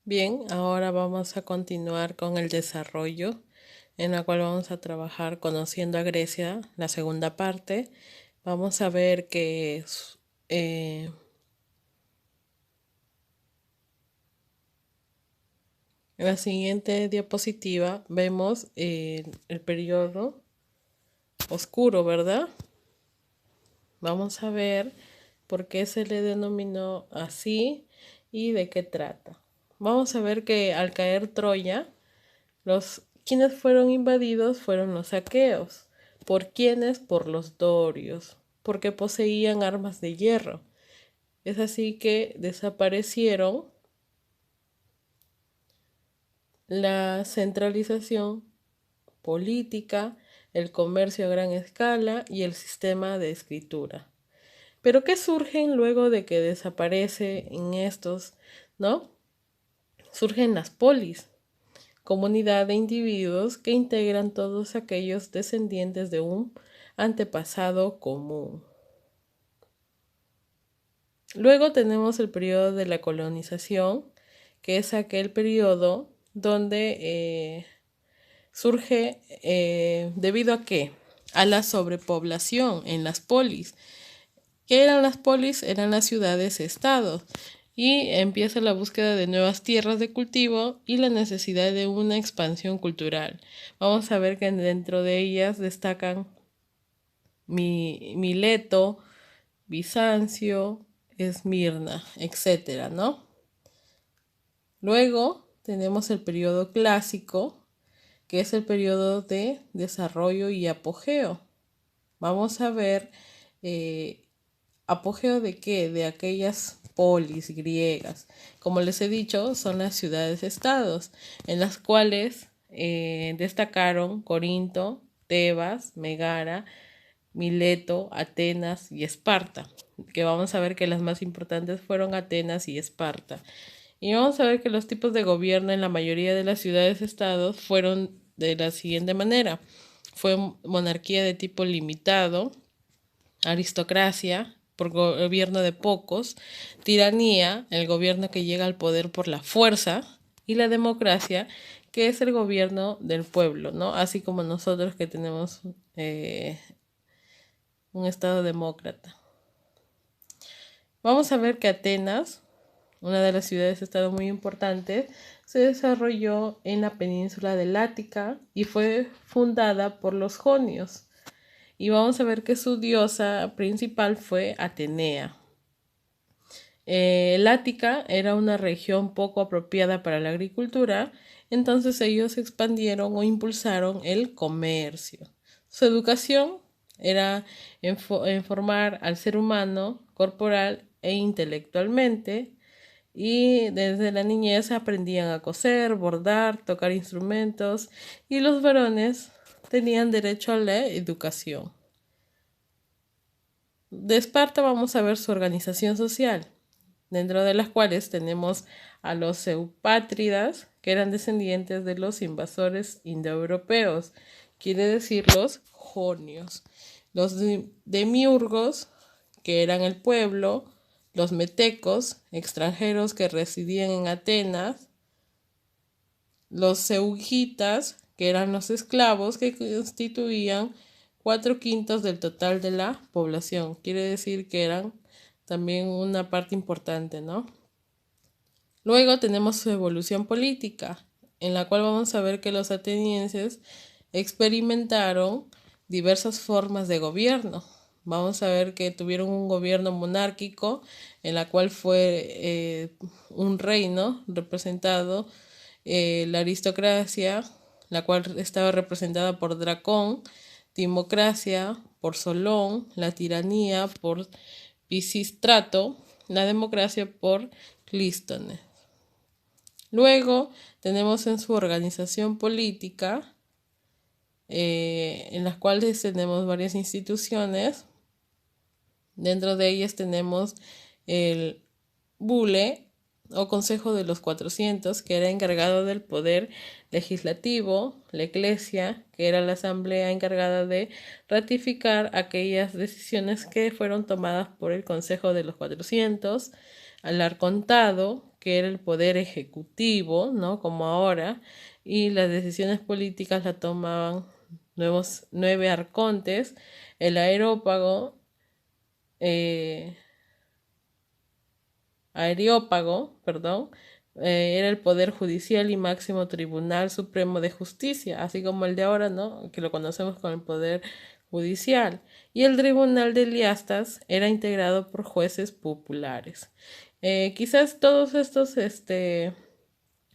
Bien, ahora vamos a continuar con el desarrollo, en la cual vamos a trabajar conociendo a Grecia, la segunda parte. Vamos a ver que en la siguiente diapositiva vemos el periodo oscuro, ¿verdad? Vamos a ver por qué se le denominó así y de qué trata. Vamos a ver que al caer Troya, quienes fueron invadidos fueron los aqueos. ¿Por quiénes? Por los dorios, porque poseían armas de hierro. Es así que desaparecieron la centralización política, el comercio a gran escala y el sistema de escritura. Pero ¿qué surgen luego de que desaparece en estos, no? Surgen las polis, comunidad de individuos que integran todos aquellos descendientes de un antepasado común. Luego tenemos el periodo de la colonización, que es aquel periodo donde surge debido a qué? A la sobrepoblación en las polis. ¿Qué eran las polis? Eran las ciudades-estados. Y empieza la búsqueda de nuevas tierras de cultivo y la necesidad de una expansión cultural. Vamos a ver que dentro de ellas destacan Mileto, Bizancio, Esmirna, etcétera, ¿no? Luego tenemos el periodo clásico, que es el periodo de desarrollo y apogeo. Vamos a ver apogeo de qué, de aquellas polis griegas. Como les he dicho, son las ciudades-estados, en las cuales destacaron Corinto, Tebas, Megara, Mileto, Atenas y Esparta, que vamos a ver que las más importantes fueron Atenas y Esparta. Y vamos a ver que los tipos de gobierno en la mayoría de las ciudades-estados fueron de la siguiente manera. Fue monarquía de tipo limitado, aristocracia, por gobierno de pocos, tiranía, el gobierno que llega al poder por la fuerza, y la democracia, que es el gobierno del pueblo, ¿no? Así como nosotros que tenemos un estado demócrata. Vamos a ver que Atenas, una de las ciudades-estado muy importantes, se desarrolló en la península del Ática y fue fundada por los jonios. Y vamos a ver que su diosa principal fue Atenea. El Ática era una región poco apropiada para la agricultura, entonces ellos expandieron o impulsaron el comercio. Su educación era en formar al ser humano corporal e intelectualmente, y desde la niñez aprendían a coser, bordar, tocar instrumentos, y los varones tenían derecho a la educación. De Esparta vamos a ver su organización social, dentro de las cuales tenemos a los eupátridas, que eran descendientes de los invasores indoeuropeos, quiere decir los jonios, los demiurgos, que eran el pueblo, los metecos, extranjeros que residían en Atenas, los seugitas, que eran los esclavos que constituían 4/5 del total de la población. Quiere decir que eran también una parte importante, ¿no? Luego tenemos su evolución política, en la cual vamos a ver que los atenienses experimentaron diversas formas de gobierno. Vamos a ver que tuvieron un gobierno monárquico, en la cual fue un reino representado, la aristocracia, la cual estaba representada por Dracón, timocracia por Solón, la tiranía por Pisístrato, la democracia por Clístenes. Luego tenemos en su organización política, en las cuales tenemos varias instituciones. Dentro de ellas tenemos el Bule o Consejo de los 400, que era encargado del poder legislativo, la Iglesia, que era la asamblea encargada de ratificar aquellas decisiones que fueron tomadas por el Consejo de los 400, al Arcontado, que era el poder ejecutivo, ¿no? Como ahora, y las decisiones políticas la tomaban 9 arcontes, el eh, Areópago, perdón, era el poder judicial y máximo tribunal supremo de justicia, así como el de ahora, ¿no? Que lo conocemos con el poder judicial. Y el tribunal de Liastas era integrado por jueces populares. Quizás todos estos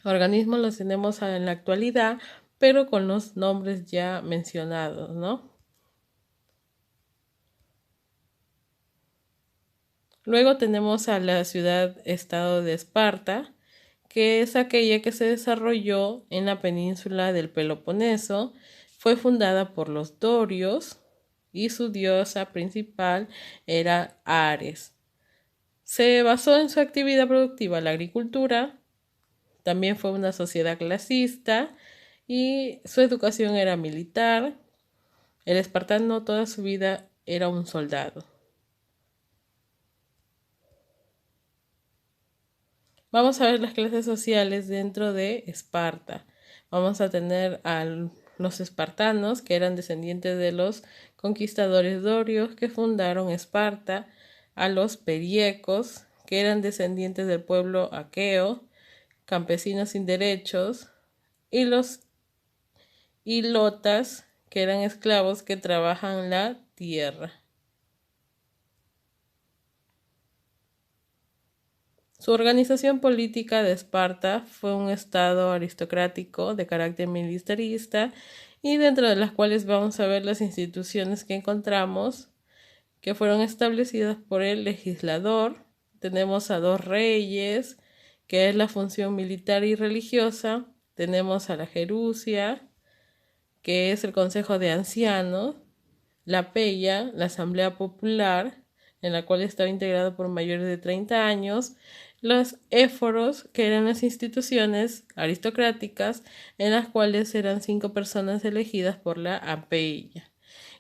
organismos los tenemos en la actualidad, pero con los nombres ya mencionados, ¿no? Luego tenemos a la ciudad-estado de Esparta, que es aquella que se desarrolló en la península del Peloponeso. Fue fundada por los dorios y su diosa principal era Ares. Se basó en su actividad productiva la agricultura, también fue una sociedad clasista y su educación era militar. El espartano toda su vida era un soldado. Vamos a ver las clases sociales dentro de Esparta. Vamos a tener a los espartanos, que eran descendientes de los conquistadores dorios que fundaron Esparta, a los periecos, que eran descendientes del pueblo aqueo, campesinos sin derechos, y los hilotas, que eran esclavos que trabajan la tierra. Su organización política de Esparta fue un estado aristocrático de carácter militarista y dentro de las cuales vamos a ver las instituciones que encontramos que fueron establecidas por el legislador. Tenemos a 2 reyes, que es la función militar y religiosa. Tenemos a la Gerusia, que es el Consejo de Ancianos, la Peya, la Asamblea Popular, en la cual estaba integrado por mayores de 30 años, los éforos, que eran las instituciones aristocráticas, en las cuales eran 5 personas elegidas por la Apeya,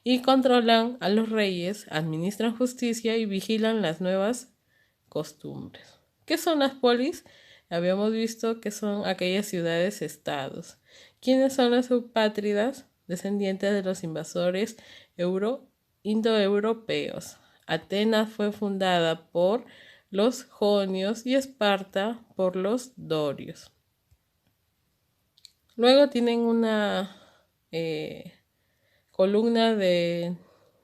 y controlan a los reyes, administran justicia y vigilan las nuevas costumbres. ¿Qué son las polis? Habíamos visto que son aquellas ciudades-estados. ¿Quiénes son las subpátridas? Descendientes de los invasores indoeuropeos. Atenas fue fundada por los jonios y Esparta por los dorios. Luego tienen una columna de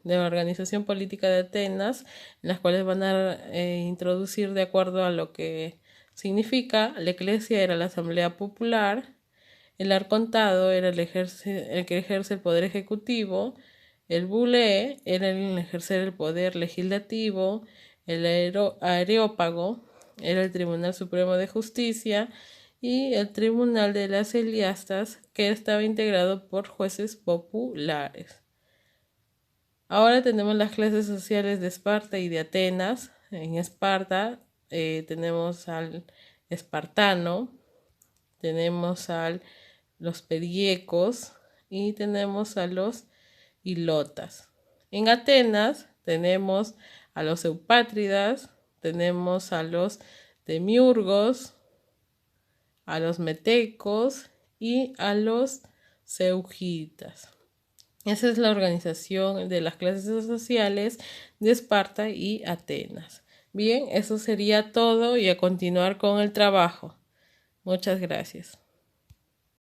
la organización política de Atenas, en las cuales van a introducir de acuerdo a lo que significa. La iglesia era la asamblea popular, el arcontado era el que ejerce el poder ejecutivo, el bule era el ejercer el poder legislativo, el areópago era el Tribunal Supremo de Justicia y el Tribunal de las Eliastas, que estaba integrado por jueces populares. Ahora tenemos las clases sociales de Esparta y de Atenas. En Esparta tenemos al espartano, tenemos a los periecos y tenemos a los hilotas. En Atenas tenemos a los eupátridas, tenemos a los demiurgos, a los metecos y a los seugitas. Esa es la organización de las clases sociales de Esparta y Atenas. Bien, eso sería todo y a continuar con el trabajo. Muchas gracias.